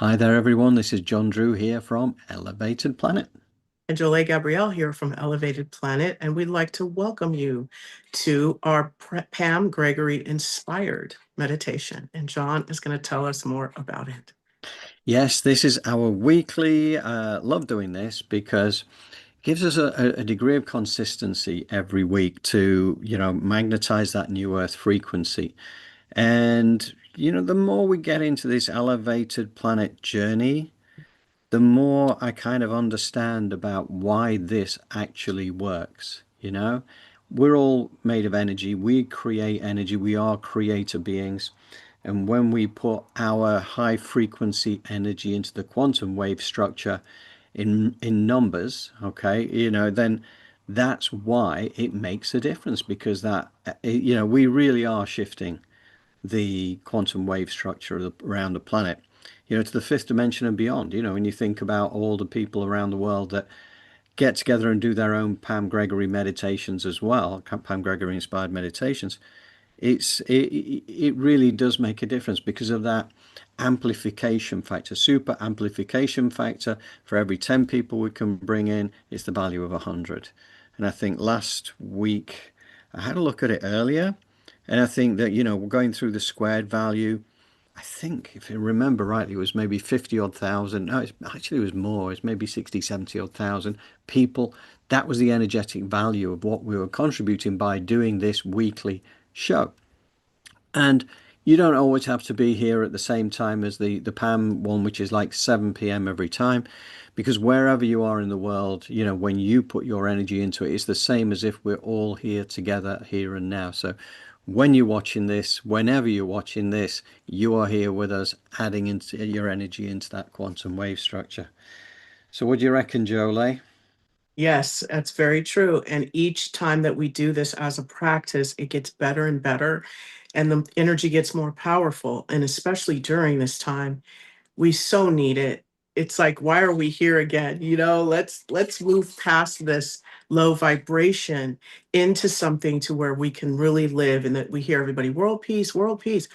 Hi there, everyone. This is John Drew here from Elevated Planet. And Jolie Gabrielle here from Elevated Planet, and we'd like to welcome you to our Pam Gregory inspired meditation. And John is going to tell us more about it. Yes, this is our weekly. Love doing this because it gives us a degree of consistency every week to, magnetize that new Earth frequency. And, the more we get into this elevated planet journey, the more I kind of understand about why this actually works. We're all made of energy. We create energy. We are creator beings. And when we put our high frequency energy into the quantum wave structure in numbers, okay, then that's why it makes a difference because we really are shifting the quantum wave structure around the planet, to the fifth dimension and beyond. When you think about all the people around the world that get together and do their own Pam Gregory meditations as well, Pam Gregory inspired meditations, it really does make a difference because of that amplification factor, super amplification factor. For every 10 people we can bring in, it's the value of 100. And I think last week I had a look at it earlier, and I think that, we're going through the squared value. I think, if I remember rightly, it was maybe 50 odd thousand. No, it was more. It's maybe 60, 70 odd thousand people. That was the energetic value of what we were contributing by doing this weekly show. And you don't always have to be here at the same time as the PAM one, which is like 7 p.m. every time, because wherever you are in the world, when you put your energy into it, it's the same as if we're all here together, here and now. So when you're watching this, whenever you're watching this, you are here with us, adding into your energy into that quantum wave structure. So what do you reckon, Jolie? Yes, that's very true. And each time that we do this as a practice, it gets better and better, and the energy gets more powerful. And especially during this time, we so need it. It's like, why are we here again? Let's move past this low vibration into something to where we can really live, and that we hear everybody, world peace, world peace.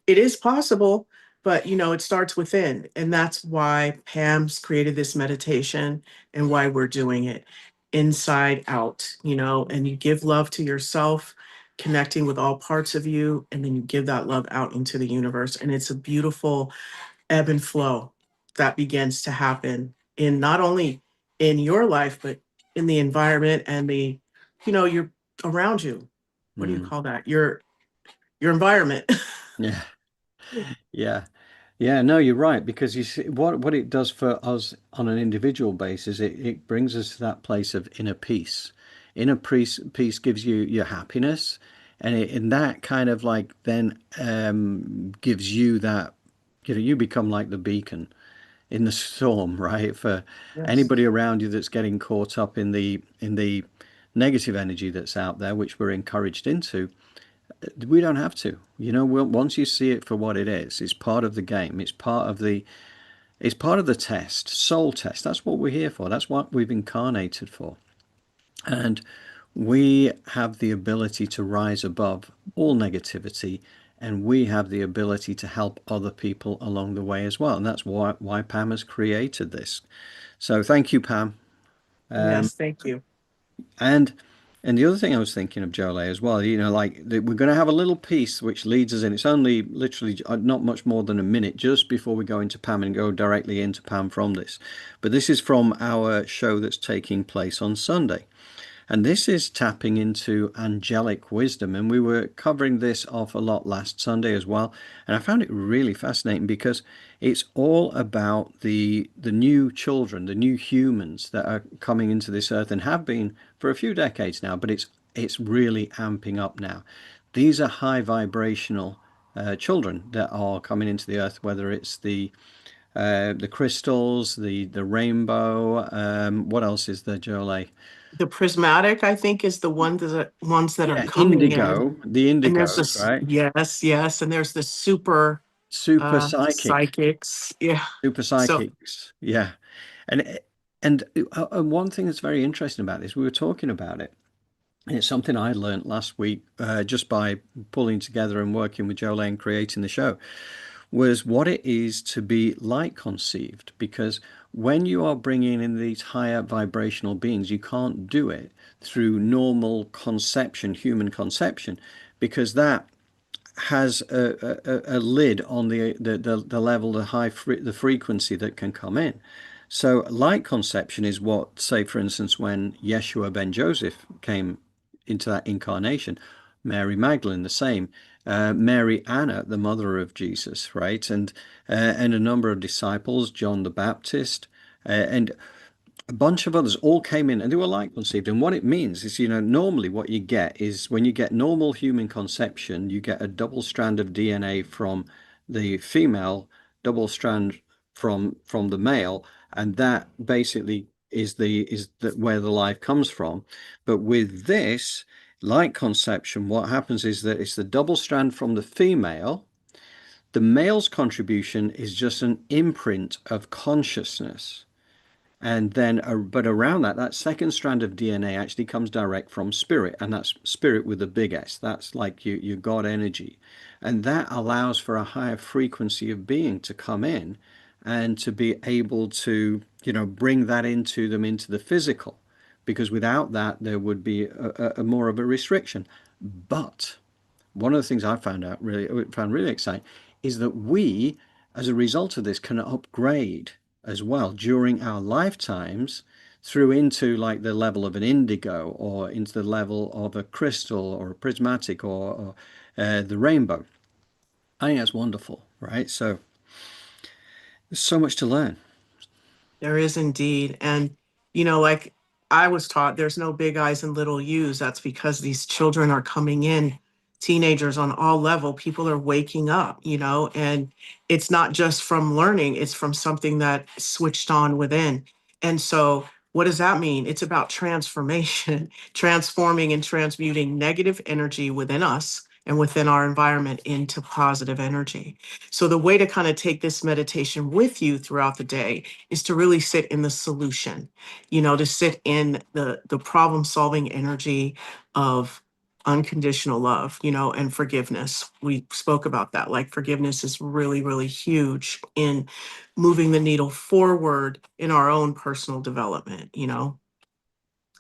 It is possible, but it starts within. And that's why Pam's created this meditation and why we're doing it inside out, and you give love to yourself, connecting with all parts of you, and then you give that love out into the universe. And it's a beautiful ebb and flow that begins to happen in not only in your life, but in the environment and you're around you. What do you Mm, call that? Your environment. yeah, yeah. Yeah, no, you're right, because you see what it does for us on an individual basis, it brings us to that place of inner peace. Inner peace gives you your happiness, and that kind of like then gives you that, you become like the beacon in the storm, right? For Yes. anybody around you that's getting caught up in the negative energy that's out there, which we're encouraged into, we don't have to. Once you see it for what it is, it's part of the game. It's part of the test, soul test. That's what we're here for. That's what we've incarnated for. And we have the ability to rise above all negativity, and we have the ability to help other people along the way as well. And that's why Pam has created this. So thank you, Pam. Yes, thank you. And and the other thing I was thinking of, Jolie, as well, like we're going to have a little piece which leads us in. It's only literally not much more than a minute just before we go into Pam and go directly into Pam from this. But this is from our show that's taking place on Sunday. And this is tapping into angelic wisdom. And we were covering this off a lot last Sunday as well. And I found it really fascinating because it's all about the new children, the new humans that are coming into this earth and have been for a few decades now, but it's really amping up now. These are high vibrational children that are coming into the earth, whether it's the crystals, the rainbow. What else is there, Jolie? The prismatic, I think, is the ones that are Yeah, coming in. indigo, the And there's indigos, this, right? yes, yes, and there's the super Super psychic, psychics. Yeah. super So psychics. Yeah. And and one thing that's very interesting about this, we were talking about it, and it's something I learned last week just by pulling together and working with Jolene creating the show, was what it is to be light conceived. Because when you are bringing in these higher vibrational beings, you can't do it through normal conception, human conception, because that has a lid on the level, the frequency that can come in. So light conception is what, say, for instance, when Yeshua ben Joseph came into that incarnation, Mary Magdalene, the same, Mary Anna, the mother of Jesus, right, and a number of disciples, John the Baptist, and a bunch of others all came in and they were light conceived. And what it means is, normally what you get is when you get normal human conception, you get a double strand of DNA from the female, double strand from the male, and that basically is where the life comes from. But with this light conception, what happens is that it's the double strand from the female. The male's contribution is just an imprint of consciousness. And then, but around that second strand of DNA actually comes direct from spirit, and that's spirit with a big S. That's like your God energy. And that allows for a higher frequency of being to come in and to be able to, bring that into them into the physical. Because without that, there would be a more of a restriction. But one of the things I found really exciting is that we, as a result of this, can upgrade as well during our lifetimes through into like the level of an indigo or into the level of a crystal or a prismatic or the rainbow. I think that's wonderful, right? So there's so much to learn. There is indeed. And, like I was taught, there's no big eyes and little U's. That's because these children are coming in, teenagers on all level, people are waking up, and it's not just from learning, it's from something that switched on within. And so what does that mean? It's about transformation, transforming and transmuting negative energy within us and within our environment into positive energy. So the way to kind of take this meditation with you throughout the day is to really sit in the solution, to sit in the problem solving energy of unconditional love, and forgiveness. We spoke about that. Like forgiveness is really, really huge in moving the needle forward in our own personal development.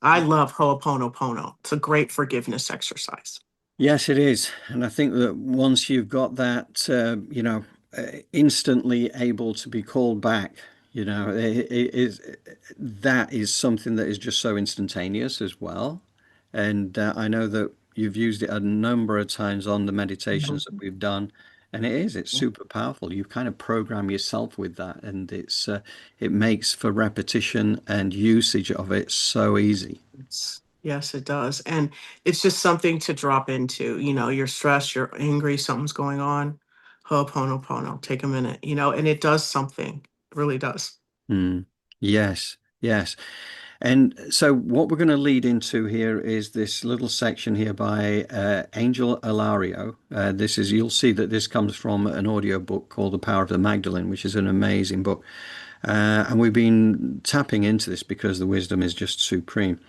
I love Ho'oponopono. It's a great forgiveness exercise. Yes, it is. And I think that once you've got that, instantly able to be called back, that is something that is just so instantaneous as well. And I know that you've used it a number of times on the meditations that Mhm. we've done, and it's super powerful. You kind of program yourself with that, and it makes for repetition and usage of it so easy. Yes, it does. And it's just something to drop into. You're stressed, you're angry, something's going on. Ho'oponopono, take a minute, and it does something. It really does. Mm. Yes, yes. And so, what we're going to lead into here is this little section here by Angel Alario. You'll see that this comes from an audio book called The Power of the Magdalene, which is an amazing book. And we've been tapping into this because the wisdom is just supreme.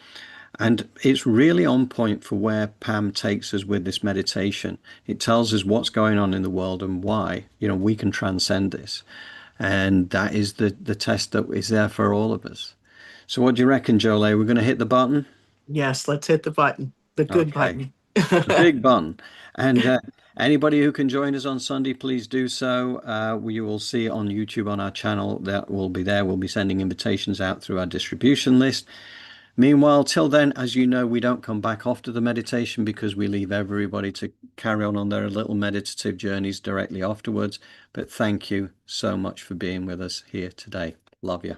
And it's really on point for where Pam takes us with this meditation. It tells us what's going on in the world and why, we can transcend this. And that is the test that is there for all of us. So what do you reckon, Jolie? We're going to hit the button? Yes, let's hit the button, the good Okay, button. the big button. And anybody who can join us on Sunday, please do so. We will see on YouTube on our channel that will be there. We'll be sending invitations out through our distribution list. Meanwhile, till then, as you know, we don't come back after the meditation because we leave everybody to carry on their little meditative journeys directly afterwards. But thank you so much for being with us here today. Love you.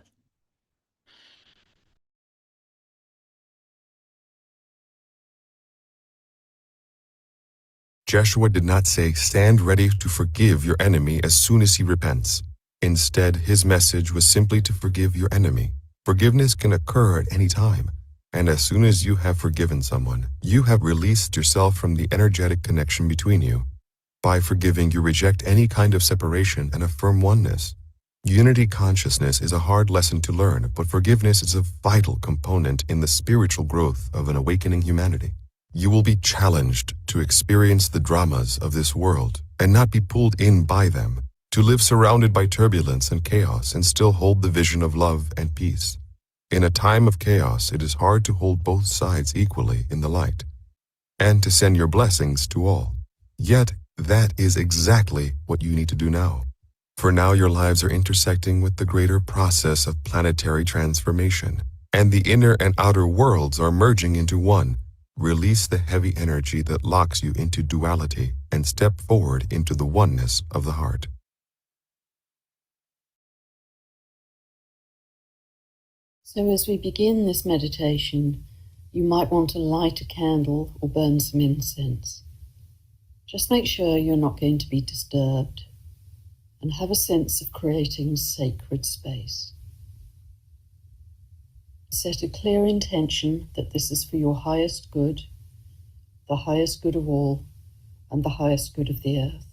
Joshua did not say, "Stand ready to forgive your enemy as soon as he repents." Instead, his message was simply to forgive your enemy. Forgiveness can occur at any time, and as soon as you have forgiven someone, you have released yourself from the energetic connection between you. By forgiving, you reject any kind of separation and affirm oneness. Unity consciousness is a hard lesson to learn, but forgiveness is a vital component in the spiritual growth of an awakening humanity. You will be challenged to experience the dramas of this world and not be pulled in by them. to live surrounded by turbulence and chaos and still hold the vision of love and peace. In a time of chaos, it is hard to hold both sides equally in the light and to send your blessings to all. Yet, that is exactly what you need to do now. For now, your lives are intersecting with the greater process of planetary transformation, and the inner and outer worlds are merging into one. Release the heavy energy that locks you into duality and step forward into the oneness of the heart. So as we begin this meditation, you might want to light a candle or burn some incense. Just make sure you're not going to be disturbed and have a sense of creating sacred space. Set a clear intention that this is for your highest good, the highest good of all, and the highest good of the earth.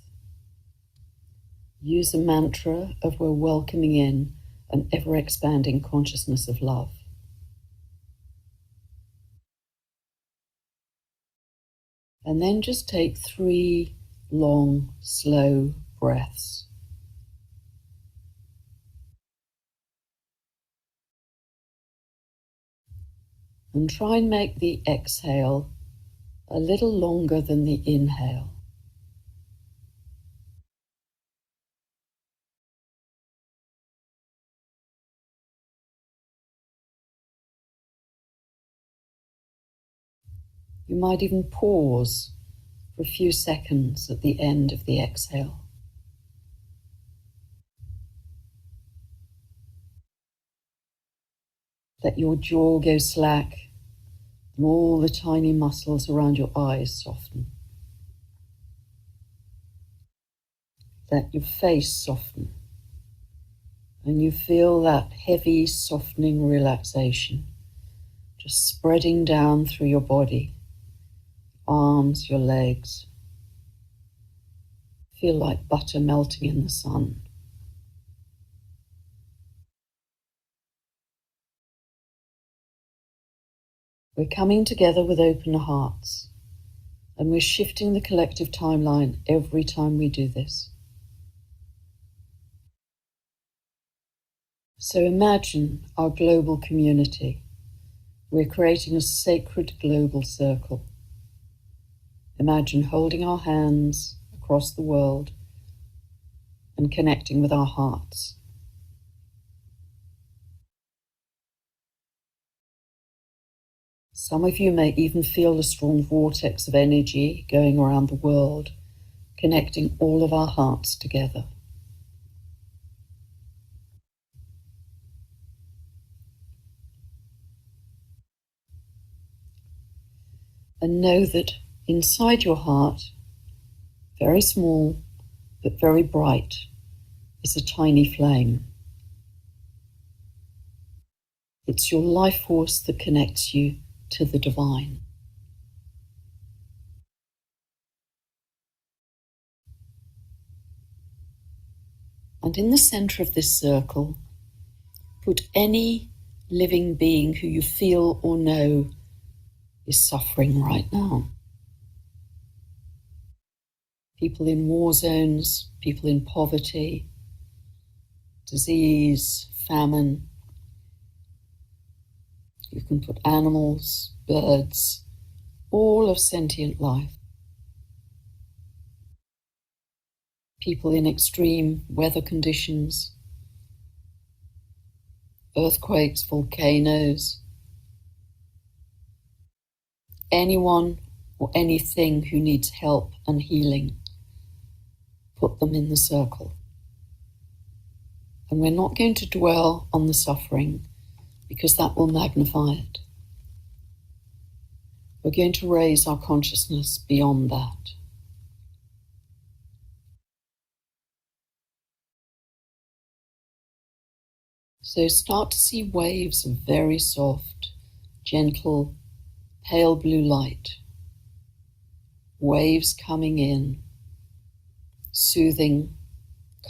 Use a mantra of we're welcoming in an ever-expanding consciousness of love. And then just take 3 long, slow breaths. And try and make the exhale a little longer than the inhale. You might even pause for a few seconds at the end of the exhale. Let your jaw go slack and all the tiny muscles around your eyes soften. Let your face soften, and you feel that heavy, softening relaxation just spreading down through your body, arms, your legs. Feel like butter melting in the sun. We're coming together with open hearts, and we're shifting the collective timeline every time we do this. So imagine our global community. We're creating a sacred global circle. Imagine holding our hands across the world and connecting with our hearts. Some of you may even feel a strong vortex of energy going around the world, connecting all of our hearts together. And know that inside your heart, very small but very bright, is a tiny flame. It's your life force that connects you to the divine. And in the center of this circle, put any living being who you feel or know is suffering right now. People in war zones, people in poverty, disease, famine. You can put animals, birds, all of sentient life. People in extreme weather conditions, earthquakes, volcanoes, anyone or anything who needs help and healing, put them in the circle. And we're not going to dwell on the suffering because that will magnify it. We're going to raise our consciousness beyond that. So start to see waves of very soft, gentle, pale blue light. Waves coming in, soothing,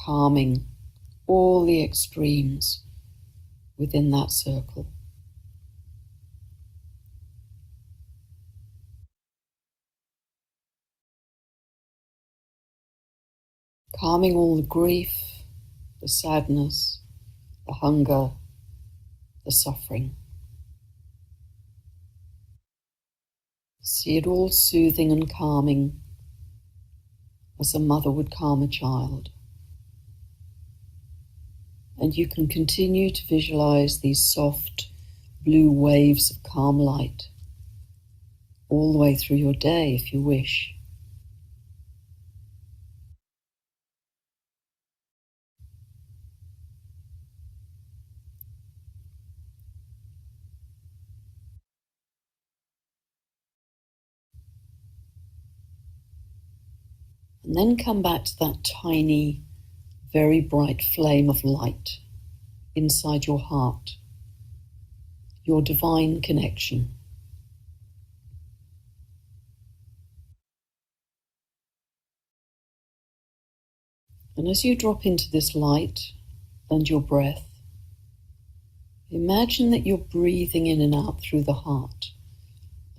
calming, all the extremes within that circle. calming all the grief, the sadness, the hunger, the suffering. See it all soothing and calming as a mother would calm a child. And you can continue to visualize these soft blue waves of calm light all the way through your day if you wish. And then come back to that tiny, very bright flame of light inside your heart, your divine connection. And as you drop into this light and your breath, imagine that you're breathing in and out through the heart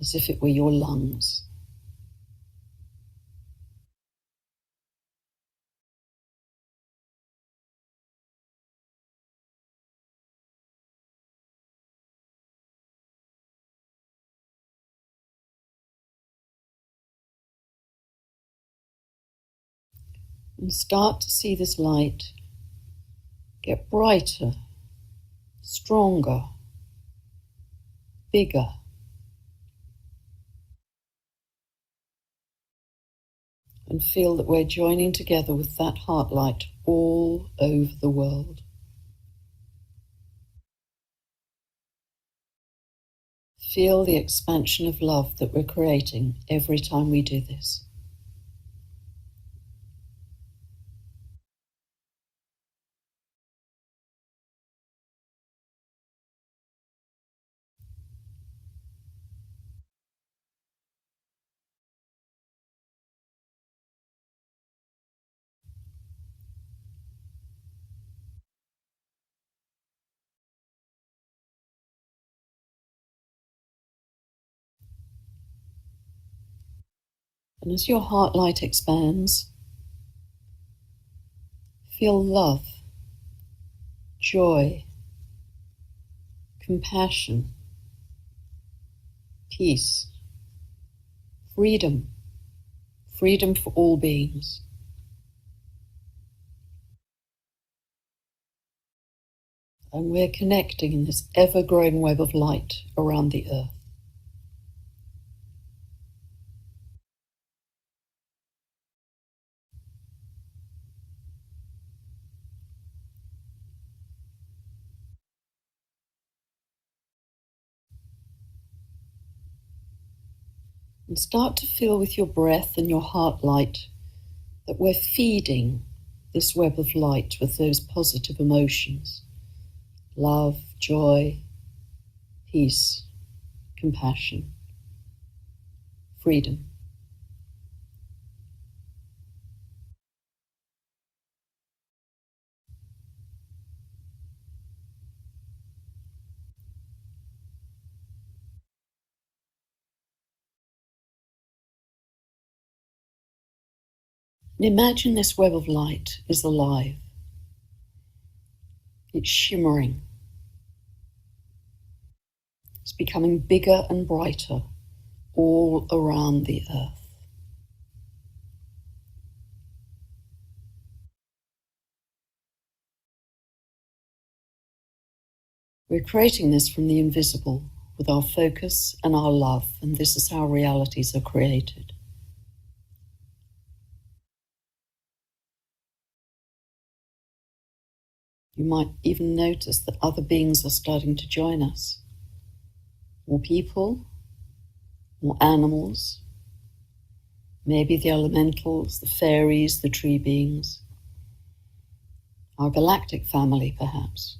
as if it were your lungs. And start to see this light get brighter, stronger, bigger. And feel that we're joining together with that heart light all over the world. Feel the expansion of love that we're creating every time we do this. And as your heart light expands, feel love, joy, compassion, peace, freedom, freedom for all beings. And we're connecting in this ever-growing web of light around the earth. And start to feel with your breath and your heart light that we're feeding this web of light with those positive emotions: love, joy, peace, compassion, freedom. And imagine this web of light is alive. It's shimmering. It's becoming bigger and brighter all around the earth. We're creating this from the invisible with our focus and our love, and this is how realities are created. You might even notice that other beings are starting to join us. More people, more animals, maybe the elementals, the fairies, the tree beings, our galactic family perhaps,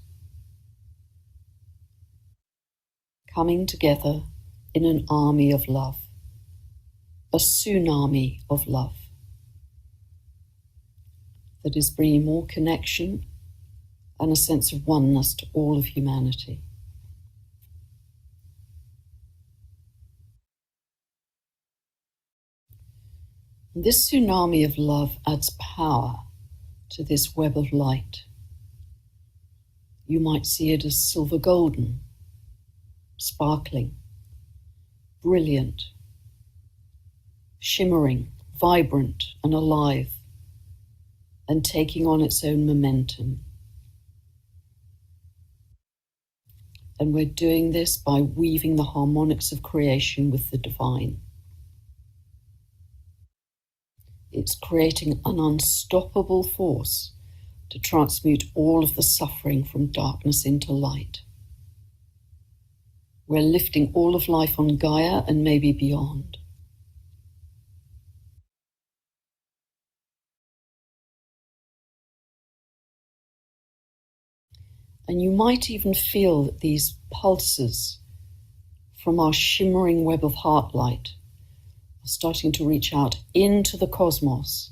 coming together in an army of love, a tsunami of love that is bringing more connection and a sense of oneness to all of humanity. And this tsunami of love adds power to this web of light. You might see it as silver golden, sparkling, brilliant, shimmering, vibrant and alive, and taking on its own momentum. And we're doing this by weaving the harmonics of creation with the divine. It's creating an unstoppable force to transmute all of the suffering from darkness into light. We're lifting all of life on Gaia and maybe beyond. And you might even feel that these pulses from our shimmering web of heart light are starting to reach out into the cosmos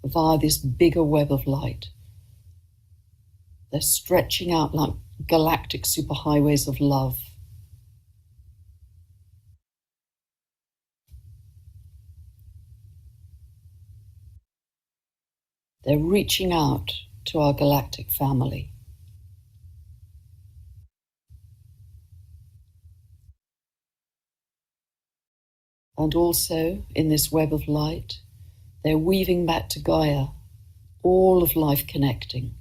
via this bigger web of light. They're stretching out like galactic superhighways of love. They're reaching out to our galactic family. And also, in this web of light, they're weaving back to Gaia, all of life connecting,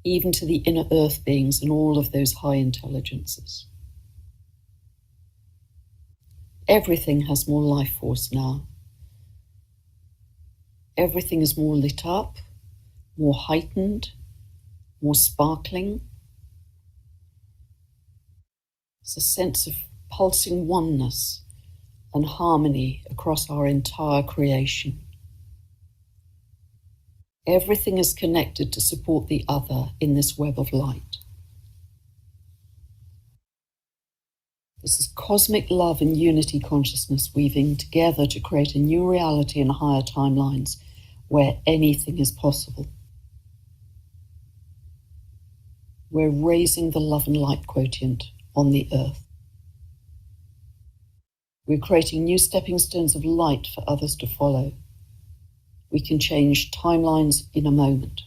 even to the inner earth beings and all of those high intelligences. Everything has more life force now. Everything is more lit up, more heightened, more sparkling. It's a sense of pulsing oneness and harmony across our entire creation. Everything is connected to support the other in this web of light. This is cosmic love and unity consciousness weaving together to create a new reality in higher timelines where anything is possible. We're raising the love and light quotient on the earth. We're creating new stepping stones of light for others to follow. We can change timelines in a moment.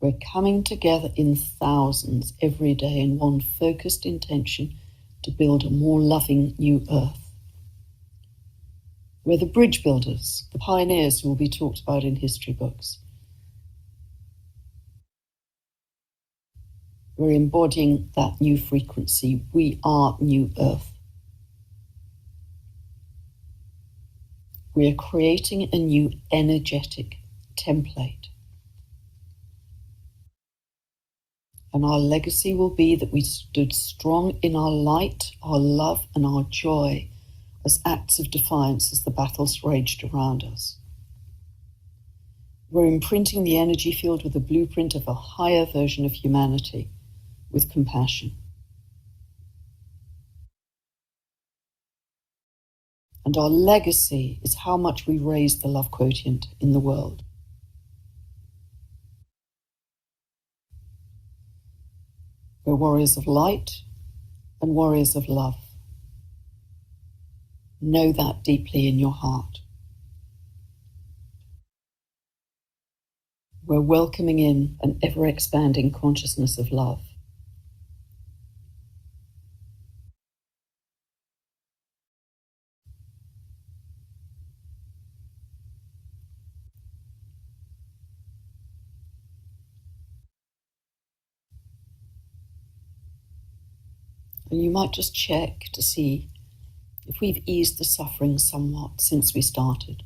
We're coming together in thousands every day in one focused intention to build a more loving new earth. We're the bridge builders, the pioneers who will be talked about in history books. We're embodying that new frequency. We are New Earth. We are creating a new energetic template. And our legacy will be that we stood strong in our light, our love, and our joy as acts of defiance as the battles raged around us. We're imprinting the energy field with a blueprint of a higher version of humanity, with compassion. And our legacy is how much we raise the love quotient in the world. We're warriors of light and warriors of love. Know that deeply in your heart. We're welcoming in an ever-expanding consciousness of love. And you might just check to see if we've eased the suffering somewhat since we started.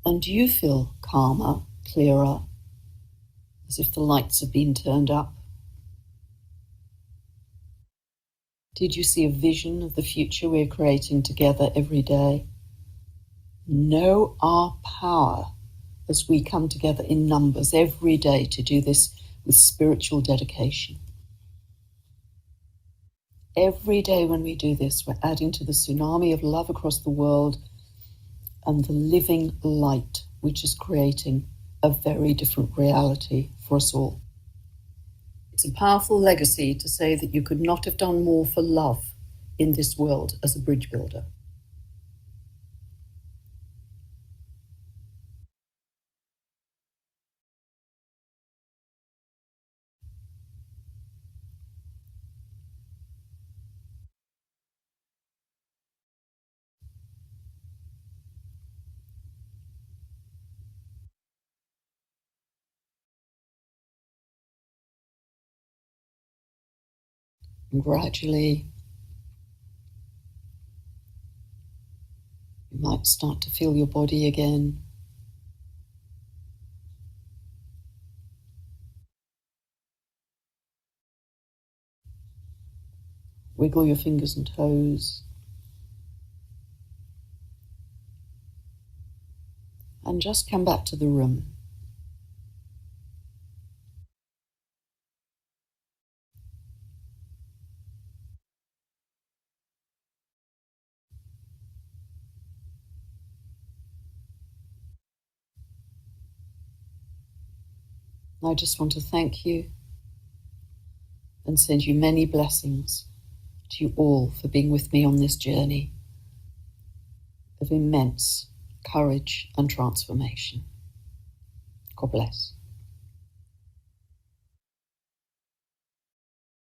And do you feel calmer, clearer, as if the lights have been turned up? Did you see a vision of the future we're creating together every day? Know our power as we come together in numbers every day to do this with spiritual dedication. Every day when we do this, we're adding to the tsunami of love across the world and the living light, which is creating a very different reality for us all. It's a powerful legacy to say that you could not have done more for love in this world as a bridge builder. And gradually, you might start to feel your body again. Wiggle your fingers and toes. And just come back to the room. I just want to thank you and send you many blessings to you all for being with me on this journey of immense courage and transformation. God bless.